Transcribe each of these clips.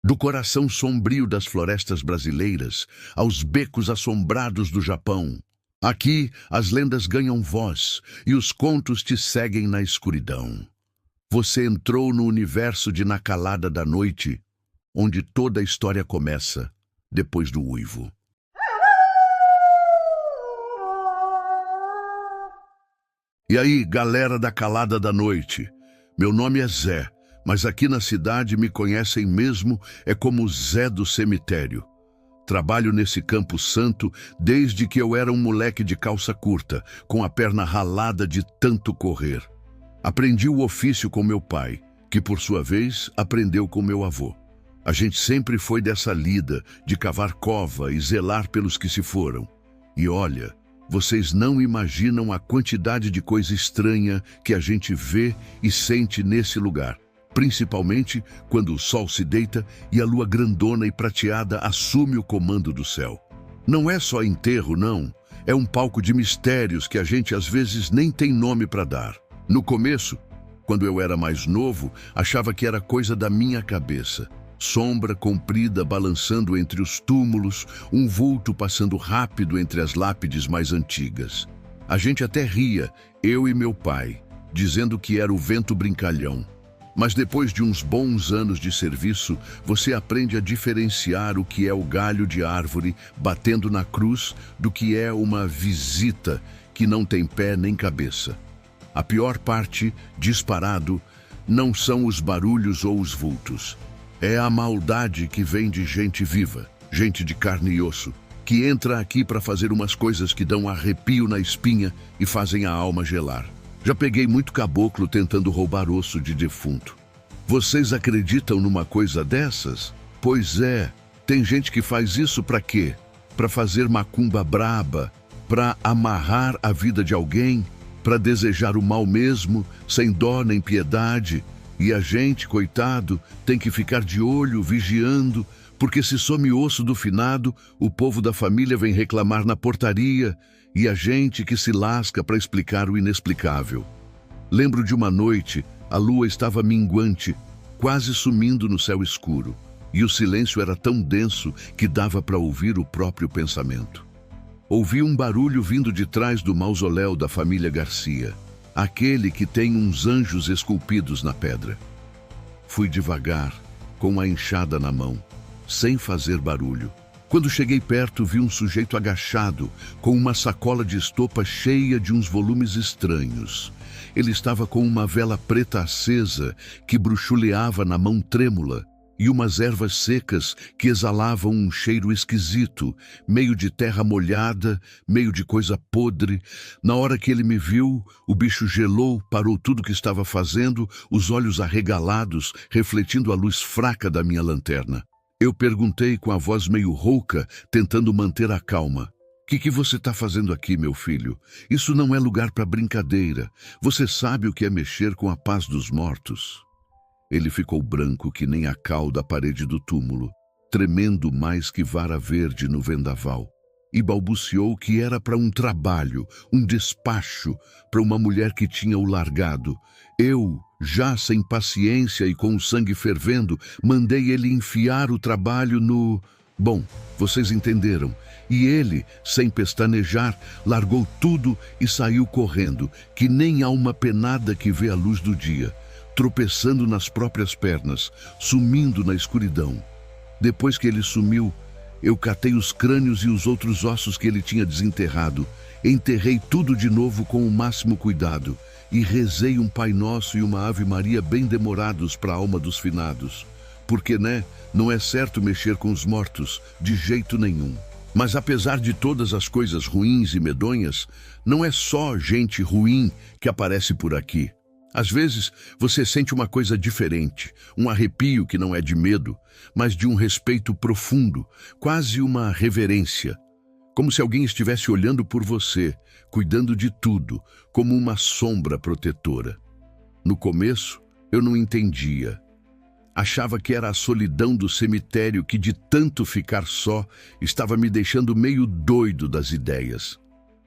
Do coração sombrio das florestas brasileiras aos becos assombrados do Japão. Aqui as lendas ganham voz e os contos te seguem na escuridão. Você entrou no universo de Na Calada da Noite, onde toda a história começa depois do uivo. E aí, galera da Calada da Noite, meu nome é Zé, mas aqui na cidade me conhecem mesmo como Zé do Cemitério. Trabalho nesse campo santo desde que eu era um moleque de calça curta, com a perna ralada de tanto correr. Aprendi o ofício com meu pai, que por sua vez aprendeu com meu avô. A gente sempre foi dessa lida de cavar cova e zelar pelos que se foram. E olha, vocês não imaginam a quantidade de coisa estranha que a gente vê e sente nesse lugar, principalmente quando o sol se deita e a lua grandona e prateada assume o comando do céu. Não é só enterro, não. É um palco de mistérios que a gente às vezes nem tem nome para dar. No começo, quando eu era mais novo, achava que era coisa da minha cabeça. Sombra comprida balançando entre os túmulos, um vulto passando rápido entre as lápides mais antigas. A gente até ria, eu e meu pai, dizendo que era o vento brincalhão. Mas depois de uns bons anos de serviço, você aprende a diferenciar o que é o galho de árvore batendo na cruz do que é uma visita que não tem pé nem cabeça. A pior parte, disparado, não são os barulhos ou os vultos. É a maldade que vem de gente viva, gente de carne e osso, que entra aqui para fazer umas coisas que dão arrepio na espinha e fazem a alma gelar. Já peguei muito caboclo tentando roubar osso de defunto. Vocês acreditam numa coisa dessas? Pois é, tem gente que faz isso para quê? Para fazer macumba braba, para amarrar a vida de alguém, para desejar o mal mesmo, sem dó nem piedade. E a gente, coitado, tem que ficar de olho, vigiando, porque se some osso do finado, o povo da família vem reclamar na portaria, e a gente que se lasca para explicar o inexplicável. Lembro de uma noite, a lua estava minguante, quase sumindo no céu escuro, e o silêncio era tão denso que dava para ouvir o próprio pensamento. Ouvi um barulho vindo de trás do mausoléu da família Garcia, aquele que tem uns anjos esculpidos na pedra. Fui devagar, com a enxada na mão, sem fazer barulho. Quando cheguei perto, vi um sujeito agachado, com uma sacola de estopa cheia de uns volumes estranhos. Ele estava com uma vela preta acesa, que bruxuleava na mão trêmula, e umas ervas secas que exalavam um cheiro esquisito, meio de terra molhada, meio de coisa podre. Na hora que ele me viu, o bicho gelou, parou tudo que estava fazendo, os olhos arregalados, refletindo a luz fraca da minha lanterna. Eu perguntei com a voz meio rouca, tentando manter a calma. O que você está fazendo aqui, meu filho? Isso não é lugar para brincadeira. Você sabe o que é mexer com a paz dos mortos? Ele ficou branco que nem a cal da parede do túmulo, tremendo mais que vara verde no vendaval, e balbuciou que era para um trabalho, um despacho, para uma mulher que tinha o largado. Eu, já sem paciência e com o sangue fervendo, mandei ele enfiar o trabalho no... Bom, vocês entenderam. E ele, sem pestanejar, largou tudo e saiu correndo, que nem alma penada que vê a luz do dia, tropeçando nas próprias pernas, sumindo na escuridão. Depois que ele sumiu, eu catei os crânios e os outros ossos que ele tinha desenterrado, enterrei tudo de novo com o máximo cuidado e rezei um Pai Nosso e uma Ave Maria bem demorados para a alma dos finados. Porque, não é certo mexer com os mortos, de jeito nenhum. Mas apesar de todas as coisas ruins e medonhas, não é só gente ruim que aparece por aqui. Às vezes, você sente uma coisa diferente, um arrepio que não é de medo, mas de um respeito profundo, quase uma reverência. Como se alguém estivesse olhando por você, cuidando de tudo, como uma sombra protetora. No começo, eu não entendia. Achava que era a solidão do cemitério que, de tanto ficar só, estava me deixando meio doido das ideias.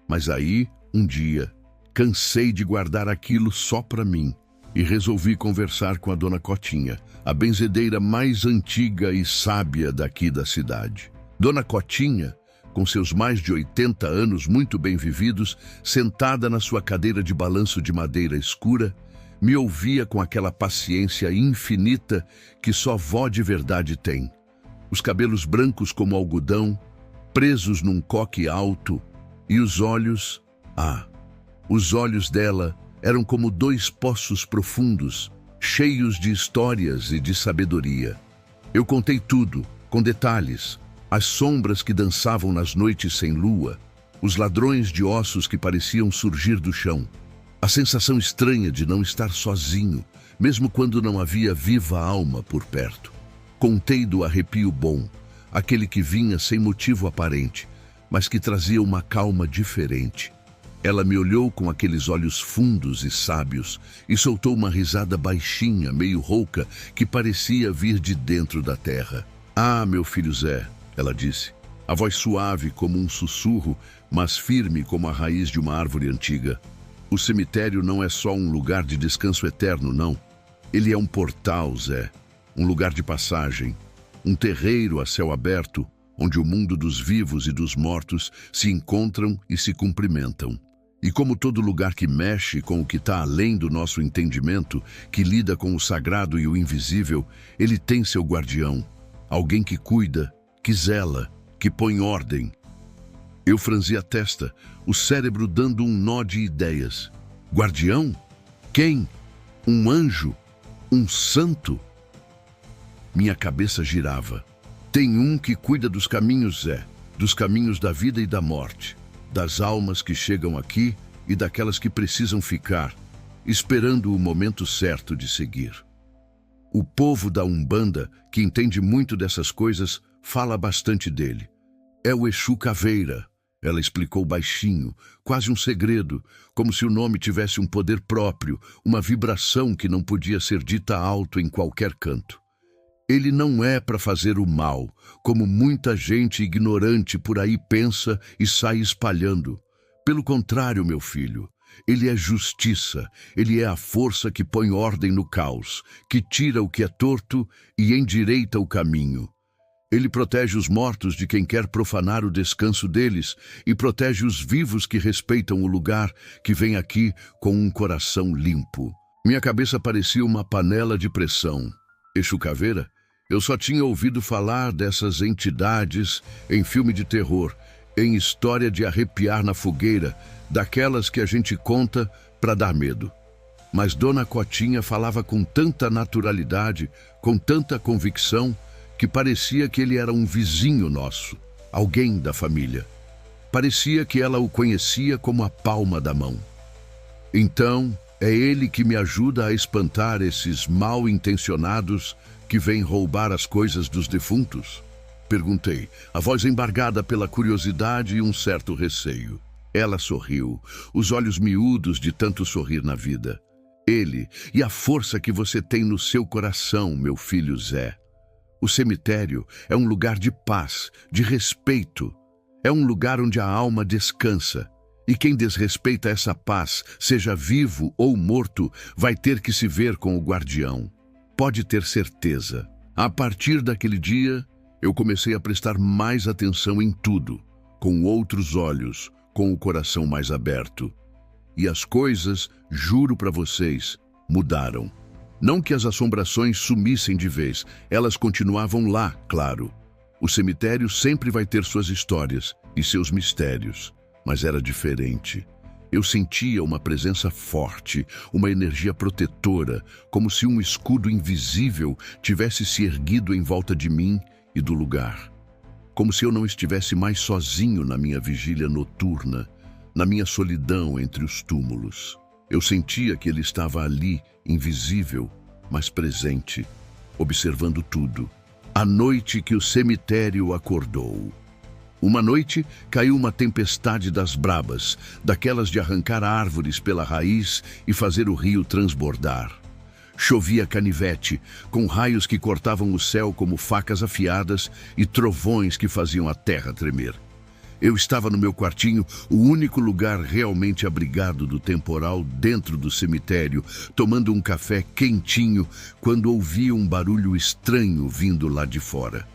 Mas aí, um dia, cansei de guardar aquilo só para mim. e resolvi conversar com a dona Cotinha, a benzedeira mais antiga e sábia daqui da cidade. Dona Cotinha, com seus mais de 80 anos muito bem vividos, sentada na sua cadeira de balanço de madeira escura, me ouvia com aquela paciência infinita que só vó de verdade tem. Os cabelos brancos como algodão, presos num coque alto, e os olhos, os olhos dela eram como dois poços profundos, cheios de histórias e de sabedoria. Eu contei tudo, com detalhes, as sombras que dançavam nas noites sem lua, os ladrões de ossos que pareciam surgir do chão, a sensação estranha de não estar sozinho, mesmo quando não havia viva alma por perto. Contei do arrepio bom, aquele que vinha sem motivo aparente, mas que trazia uma calma diferente. Ela me olhou com aqueles olhos fundos e sábios e soltou uma risada baixinha, meio rouca, que parecia vir de dentro da terra. "Ah, meu filho Zé", ela disse, a voz suave como um sussurro, mas firme como a raiz de uma árvore antiga. "O cemitério não é só um lugar de descanso eterno, não. Ele é um portal, Zé, um lugar de passagem, um terreiro a céu aberto, onde o mundo dos vivos e dos mortos se encontram e se cumprimentam. E como todo lugar que mexe com o que está além do nosso entendimento, que lida com o sagrado e o invisível, ele tem seu guardião, alguém que cuida, que zela, que põe ordem." Eu franzi a testa, o cérebro dando um nó de ideias. Guardião? Quem? Um anjo? Um santo? Minha cabeça girava. "Tem um que cuida dos caminhos, Zé, dos caminhos da vida e da morte, das almas que chegam aqui e daquelas que precisam ficar, esperando o momento certo de seguir. O povo da Umbanda, que entende muito dessas coisas, fala bastante dele. É o Exu Caveira", ela explicou baixinho, quase um segredo, como se o nome tivesse um poder próprio, uma vibração que não podia ser dita alto em qualquer canto. "Ele não é para fazer o mal, como muita gente ignorante por aí pensa e sai espalhando. Pelo contrário, meu filho, ele é justiça, ele é a força que põe ordem no caos, que tira o que é torto e endireita o caminho. Ele protege os mortos de quem quer profanar o descanso deles e protege os vivos que respeitam o lugar, que vem aqui com um coração limpo." Minha cabeça parecia uma panela de pressão. Exu Caveira? Eu só tinha ouvido falar dessas entidades em filme de terror, em história de arrepiar na fogueira, daquelas que a gente conta para dar medo. Mas Dona Cotinha falava com tanta naturalidade, com tanta convicção, que parecia que ele era um vizinho nosso, alguém da família. Parecia que ela o conhecia como a palma da mão. "Então, é ele que me ajuda a espantar esses mal-intencionados que vêm roubar as coisas dos defuntos?" Perguntei, a voz embargada pela curiosidade e um certo receio. Ela sorriu, os olhos miúdos de tanto sorrir na vida. "Ele e a força que você tem no seu coração, meu filho Zé. O cemitério é um lugar de paz, de respeito. É um lugar onde a alma descansa. E quem desrespeita essa paz, seja vivo ou morto, vai ter que se ver com o guardião. Pode ter certeza." A partir daquele dia, eu comecei a prestar mais atenção em tudo, com outros olhos, com o coração mais aberto. E as coisas, juro para vocês, mudaram. Não que as assombrações sumissem de vez, elas continuavam lá, claro. O cemitério sempre vai ter suas histórias e seus mistérios, mas era diferente. Eu sentia uma presença forte, uma energia protetora, como se um escudo invisível tivesse se erguido em volta de mim e do lugar. Como se eu não estivesse mais sozinho na minha vigília noturna, na minha solidão entre os túmulos. Eu sentia que ele estava ali, invisível, mas presente, observando tudo. A noite que o cemitério acordou. Uma noite caiu uma tempestade das brabas, daquelas de arrancar árvores pela raiz e fazer o rio transbordar. Chovia canivete, com raios que cortavam o céu como facas afiadas e trovões que faziam a terra tremer. Eu estava no meu quartinho, o único lugar realmente abrigado do temporal dentro do cemitério, tomando um café quentinho, quando ouvi um barulho estranho vindo lá de fora.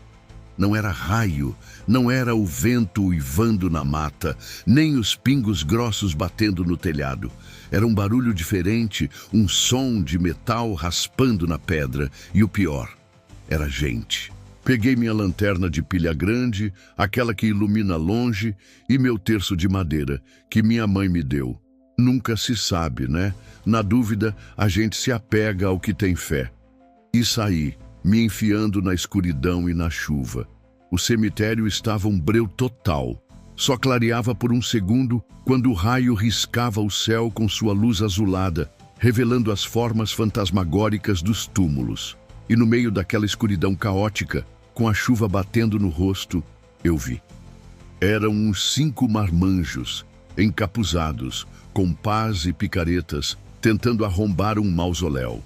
Não era raio, não era o vento uivando na mata, nem os pingos grossos batendo no telhado. Era um barulho diferente, um som de metal raspando na pedra, e o pior, era gente. Peguei minha lanterna de pilha grande, aquela que ilumina longe, e meu terço de madeira, que minha mãe me deu. Nunca se sabe, né? Na dúvida, a gente se apega ao que tem fé. E saí, me enfiando na escuridão e na chuva. O cemitério estava um breu total. Só clareava por um segundo quando o raio riscava o céu com sua luz azulada, revelando as formas fantasmagóricas dos túmulos. E no meio daquela escuridão caótica, com a chuva batendo no rosto, eu vi. Eram uns 5 marmanjos, encapuzados, com pás e picaretas, tentando arrombar um mausoléu.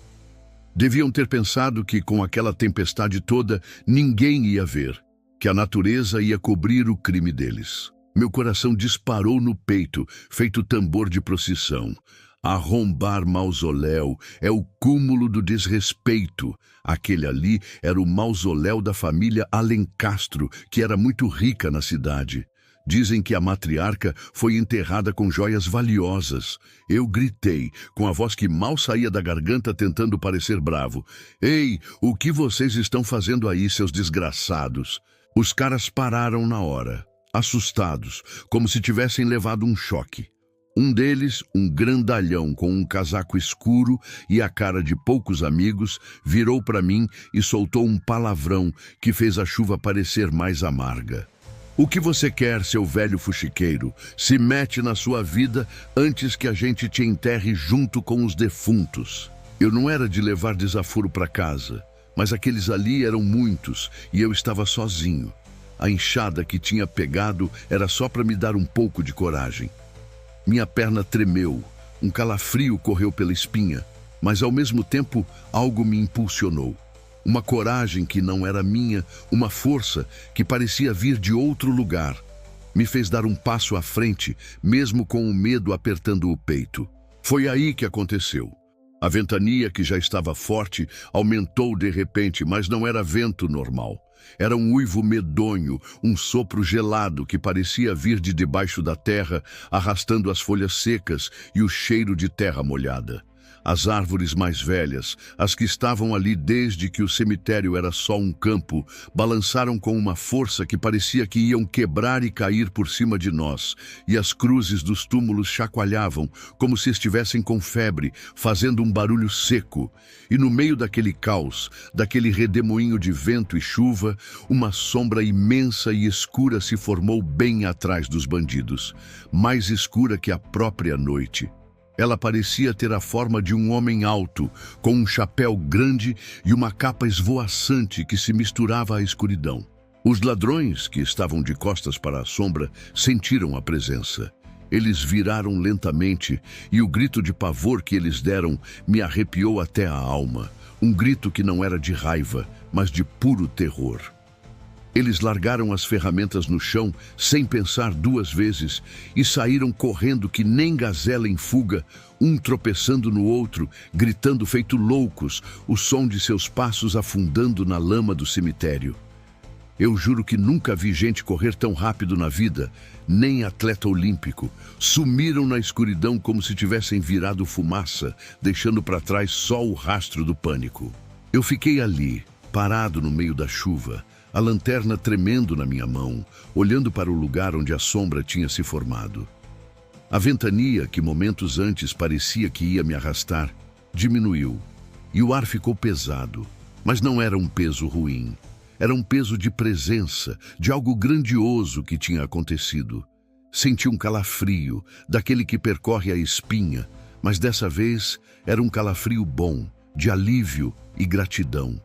Deviam ter pensado que, com aquela tempestade toda, ninguém ia ver, que a natureza ia cobrir o crime deles. Meu coração disparou no peito, feito tambor de procissão. Arrombar mausoléu é o cúmulo do desrespeito. Aquele ali era o mausoléu da família Alencastro, que era muito rica na cidade. Dizem que a matriarca foi enterrada com joias valiosas. Eu gritei, com a voz que mal saía da garganta, tentando parecer bravo. Ei, o que vocês estão fazendo aí, seus desgraçados? Os caras pararam na hora, assustados, como se tivessem levado um choque. Um deles, um grandalhão com um casaco escuro e a cara de poucos amigos, virou para mim e soltou um palavrão que fez a chuva parecer mais amarga. O que você quer, seu velho fuxiqueiro? Se mete na sua vida antes que a gente te enterre junto com os defuntos. Eu não era de levar desaforo para casa, mas aqueles ali eram muitos e eu estava sozinho. A enxada que tinha pegado era só para me dar um pouco de coragem. Minha perna tremeu, um calafrio correu pela espinha, mas ao mesmo tempo algo me impulsionou. Uma coragem que não era minha, uma força que parecia vir de outro lugar. Me fez dar um passo à frente, mesmo com o medo apertando o peito. Foi aí que aconteceu. A ventania, que já estava forte, aumentou de repente, mas não era vento normal. Era um uivo medonho, um sopro gelado que parecia vir de debaixo da terra, arrastando as folhas secas e o cheiro de terra molhada. As árvores mais velhas, as que estavam ali desde que o cemitério era só um campo, balançaram com uma força que parecia que iam quebrar e cair por cima de nós, e as cruzes dos túmulos chacoalhavam, como se estivessem com febre, fazendo um barulho seco. E no meio daquele caos, daquele redemoinho de vento e chuva, uma sombra imensa e escura se formou bem atrás dos bandidos, mais escura que a própria noite. Ela parecia ter a forma de um homem alto, com um chapéu grande e uma capa esvoaçante que se misturava à escuridão. Os ladrões, que estavam de costas para a sombra, sentiram a presença. Eles viraram lentamente e o grito de pavor que eles deram me arrepiou até a alma. Um grito que não era de raiva, mas de puro terror. Eles largaram as ferramentas no chão, sem pensar 2 vezes, e saíram correndo que nem gazela em fuga, um tropeçando no outro, gritando feito loucos, o som de seus passos afundando na lama do cemitério. Eu juro que nunca vi gente correr tão rápido na vida, nem atleta olímpico. Sumiram na escuridão como se tivessem virado fumaça, deixando para trás só o rastro do pânico. Eu fiquei ali, parado no meio da chuva, a lanterna tremendo na minha mão, olhando para o lugar onde a sombra tinha se formado. A ventania, que momentos antes parecia que ia me arrastar, diminuiu, e o ar ficou pesado, mas não era um peso ruim. Era um peso de presença, de algo grandioso que tinha acontecido. Senti um calafrio, daquele que percorre a espinha, mas dessa vez era um calafrio bom, de alívio e gratidão.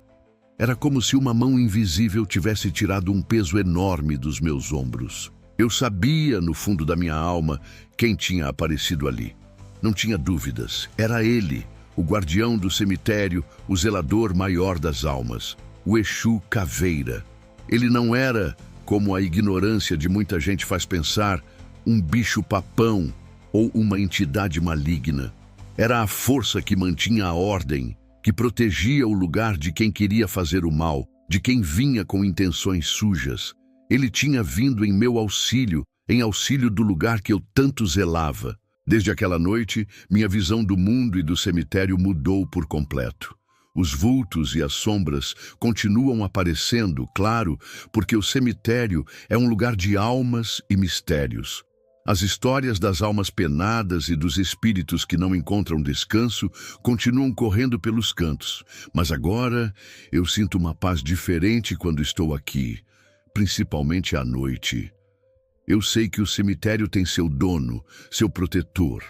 Era como se uma mão invisível tivesse tirado um peso enorme dos meus ombros. Eu sabia, no fundo da minha alma, quem tinha aparecido ali. Não tinha dúvidas. Era ele, o guardião do cemitério, o zelador maior das almas, o Exu Caveira. Ele não era como a ignorância de muita gente faz pensar, um bicho-papão ou uma entidade maligna. Era a força que mantinha a ordem, que protegia o lugar de quem queria fazer o mal, de quem vinha com intenções sujas. Ele tinha vindo em meu auxílio, em auxílio do lugar que eu tanto zelava. Desde aquela noite, minha visão do mundo e do cemitério mudou por completo. Os vultos e as sombras continuam aparecendo, claro, porque o cemitério é um lugar de almas e mistérios. As histórias das almas penadas e dos espíritos que não encontram descanso continuam correndo pelos cantos. Mas agora eu sinto uma paz diferente quando estou aqui, principalmente à noite. Eu sei que o cemitério tem seu dono, seu protetor.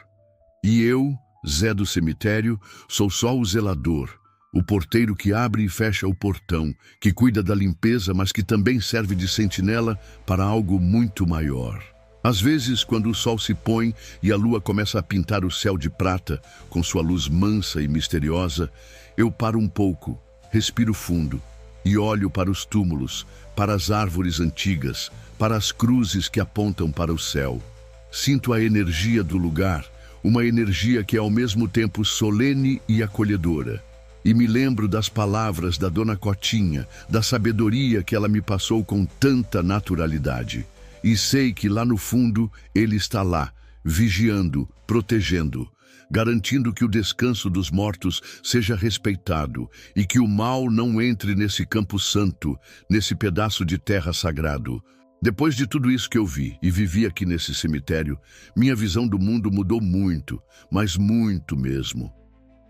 E eu, Zé do cemitério, sou só o zelador, o porteiro que abre e fecha o portão, que cuida da limpeza, mas que também serve de sentinela para algo muito maior. Às vezes, quando o sol se põe e a lua começa a pintar o céu de prata, com sua luz mansa e misteriosa, eu paro um pouco, respiro fundo e olho para os túmulos, para as árvores antigas, para as cruzes que apontam para o céu. Sinto a energia do lugar, uma energia que é ao mesmo tempo solene e acolhedora. E me lembro das palavras da Dona Cotinha, da sabedoria que ela me passou com tanta naturalidade. E sei que lá no fundo ele está lá, vigiando, protegendo, garantindo que o descanso dos mortos seja respeitado e que o mal não entre nesse campo santo, nesse pedaço de terra sagrado. Depois de tudo isso que eu vi e vivi aqui nesse cemitério, minha visão do mundo mudou muito, mas muito mesmo.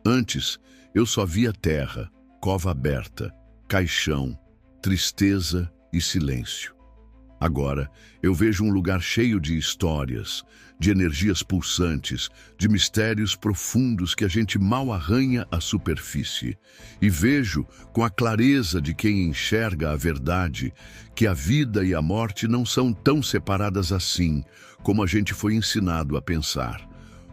Antes, eu só via terra, cova aberta, caixão, tristeza e silêncio. Agora, eu vejo um lugar cheio de histórias, de energias pulsantes, de mistérios profundos que a gente mal arranha a superfície. E vejo, com a clareza de quem enxerga a verdade, que a vida e a morte não são tão separadas assim, como a gente foi ensinado a pensar.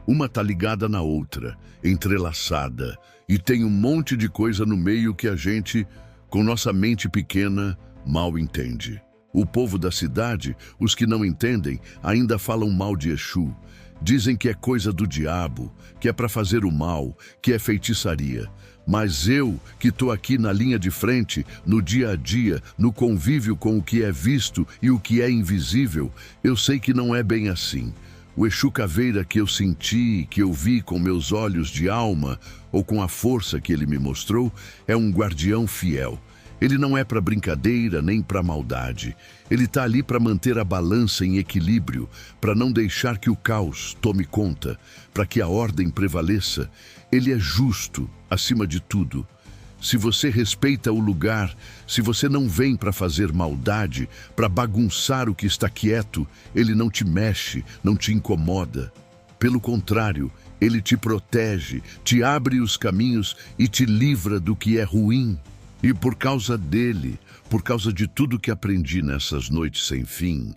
Uma tá ligada na outra, entrelaçada, e tem um monte de coisa no meio que a gente, com nossa mente pequena, mal entende. O povo da cidade, os que não entendem, ainda falam mal de Exu. Dizem que é coisa do diabo, que é para fazer o mal, que é feitiçaria. Mas eu, que estou aqui na linha de frente, no dia a dia, no convívio com o que é visto e o que é invisível, eu sei que não é bem assim. O Exu Caveira que eu senti, que eu vi com meus olhos de alma, ou com a força que ele me mostrou, é um guardião fiel. Ele não é para brincadeira nem para maldade. Ele está ali para manter a balança em equilíbrio, para não deixar que o caos tome conta, para que a ordem prevaleça. Ele é justo, acima de tudo. Se você respeita o lugar, se você não vem para fazer maldade, para bagunçar o que está quieto, ele não te mexe, não te incomoda. Pelo contrário, ele te protege, te abre os caminhos e te livra do que é ruim. E por causa dele, por causa de tudo que aprendi nessas noites sem fim,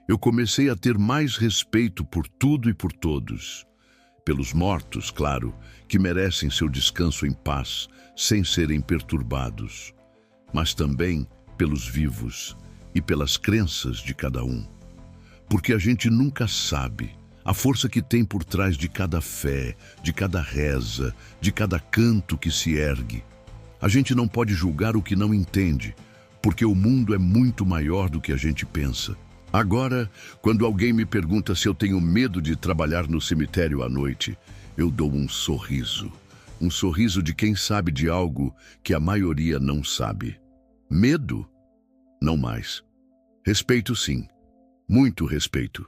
eu comecei a ter mais respeito por tudo e por todos. Pelos mortos, claro, que merecem seu descanso em paz, sem serem perturbados. Mas também pelos vivos e pelas crenças de cada um. Porque a gente nunca sabe a força que tem por trás de cada fé, de cada reza, de cada canto que se ergue. A gente não pode julgar o que não entende, porque o mundo é muito maior do que a gente pensa. Agora, quando alguém me pergunta se eu tenho medo de trabalhar no cemitério à noite, eu dou um sorriso. Um sorriso de quem sabe de algo que a maioria não sabe. Medo? Não mais. Respeito, sim. Muito respeito.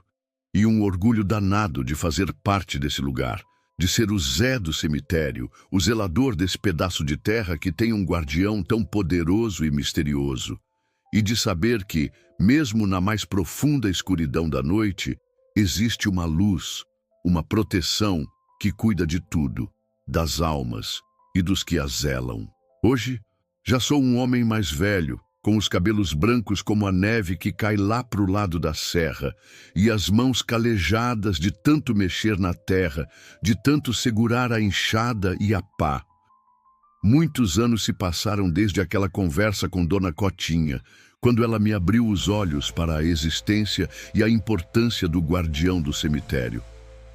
E um orgulho danado de fazer parte desse lugar. De ser o Zé do cemitério, o zelador desse pedaço de terra que tem um guardião tão poderoso e misterioso. E de saber que, mesmo na mais profunda escuridão da noite, existe uma luz, uma proteção que cuida de tudo, das almas e dos que as zelam. Hoje, já sou um homem mais velho, com os cabelos brancos como a neve que cai lá para o lado da serra, e as mãos calejadas de tanto mexer na terra, de tanto segurar a enxada e a pá. Muitos anos se passaram desde aquela conversa com Dona Cotinha, quando ela me abriu os olhos para a existência e a importância do guardião do cemitério.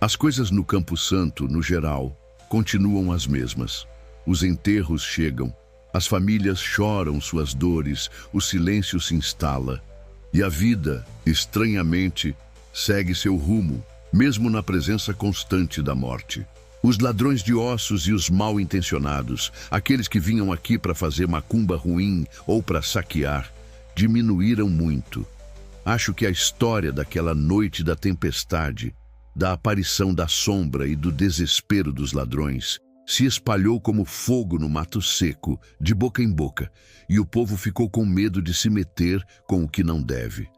As coisas no Campo Santo, no geral, continuam as mesmas. Os enterros chegam, as famílias choram suas dores, o silêncio se instala. E a vida, estranhamente, segue seu rumo, mesmo na presença constante da morte. Os ladrões de ossos e os mal-intencionados, aqueles que vinham aqui para fazer macumba ruim ou para saquear, diminuíram muito. Acho que a história daquela noite da tempestade, da aparição da sombra e do desespero dos ladrões, se espalhou como fogo no mato seco, de boca em boca, e o povo ficou com medo de se meter com o que não deve.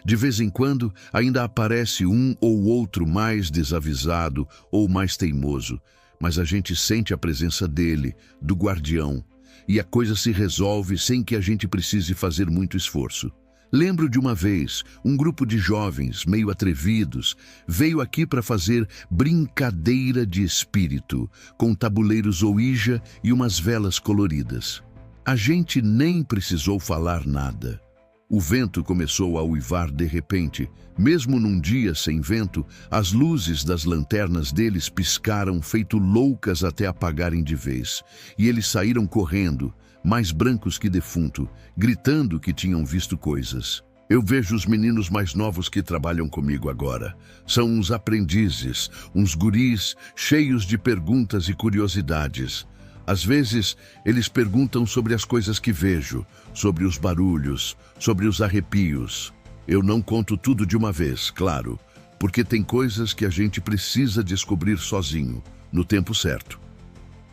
De vez em quando, ainda aparece um ou outro mais desavisado ou mais teimoso, mas a gente sente a presença dele, do guardião, e a coisa se resolve sem que a gente precise fazer muito esforço. Lembro de uma vez, um grupo de jovens, meio atrevidos, veio aqui para fazer brincadeira de espírito, com tabuleiros Ouija e umas velas coloridas. A gente nem precisou falar nada. O vento começou a uivar de repente. Mesmo num dia sem vento, as luzes das lanternas deles piscaram feito loucas até apagarem de vez. E eles saíram correndo, mais brancos que defunto, gritando que tinham visto coisas. Eu vejo os meninos mais novos que trabalham comigo agora. São uns aprendizes, uns guris cheios de perguntas e curiosidades. Às vezes, eles perguntam sobre as coisas que vejo, sobre os barulhos, sobre os arrepios. Eu não conto tudo de uma vez, claro, porque tem coisas que a gente precisa descobrir sozinho, no tempo certo.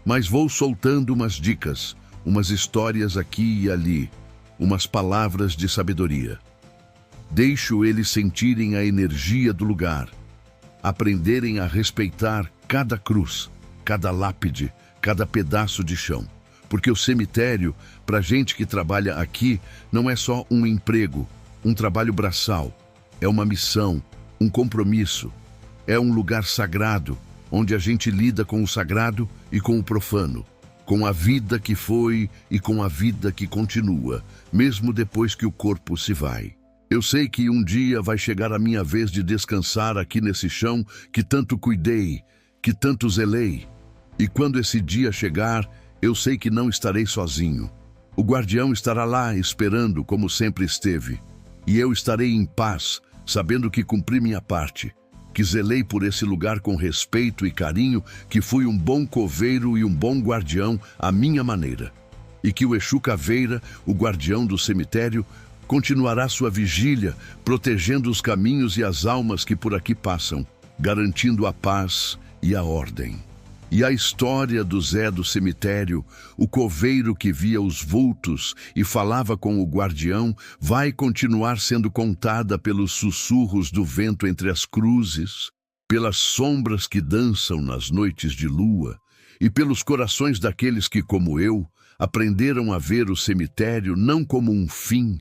Mas vou soltando umas dicas, umas histórias aqui e ali, umas palavras de sabedoria. Deixo eles sentirem a energia do lugar, aprenderem a respeitar cada cruz, cada lápide, cada pedaço de chão. Porque o cemitério, para gente que trabalha aqui, não é só um emprego, um trabalho braçal. É uma missão, um compromisso. É um lugar sagrado, onde a gente lida com o sagrado e com o profano, com a vida que foi e com a vida que continua, mesmo depois que o corpo se vai. Eu sei que um dia vai chegar a minha vez de descansar aqui nesse chão que tanto cuidei, que tanto zelei. E quando esse dia chegar, eu sei que não estarei sozinho. O guardião estará lá esperando como sempre esteve. E eu estarei em paz, sabendo que cumpri minha parte, que zelei por esse lugar com respeito e carinho, que fui um bom coveiro e um bom guardião à minha maneira. E que o Exu Caveira, o guardião do cemitério, continuará sua vigília, protegendo os caminhos e as almas que por aqui passam, garantindo a paz e a ordem. E a história do Zé do cemitério, o coveiro que via os vultos e falava com o guardião, vai continuar sendo contada pelos sussurros do vento entre as cruzes, pelas sombras que dançam nas noites de lua e pelos corações daqueles que, como eu, aprenderam a ver o cemitério não como um fim,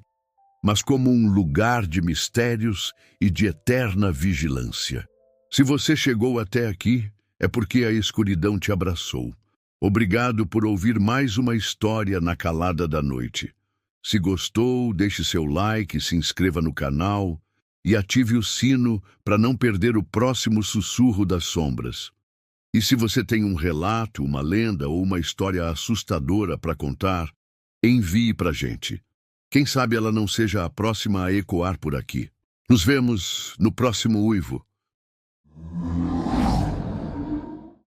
mas como um lugar de mistérios e de eterna vigilância. Se você chegou até aqui, é porque a escuridão te abraçou. Obrigado por ouvir mais uma história na calada da noite. Se gostou, deixe seu like, se inscreva no canal e ative o sino para não perder o próximo sussurro das sombras. E se você tem um relato, uma lenda ou uma história assustadora para contar, envie para a gente. Quem sabe ela não seja a próxima a ecoar por aqui. Nos vemos no próximo uivo.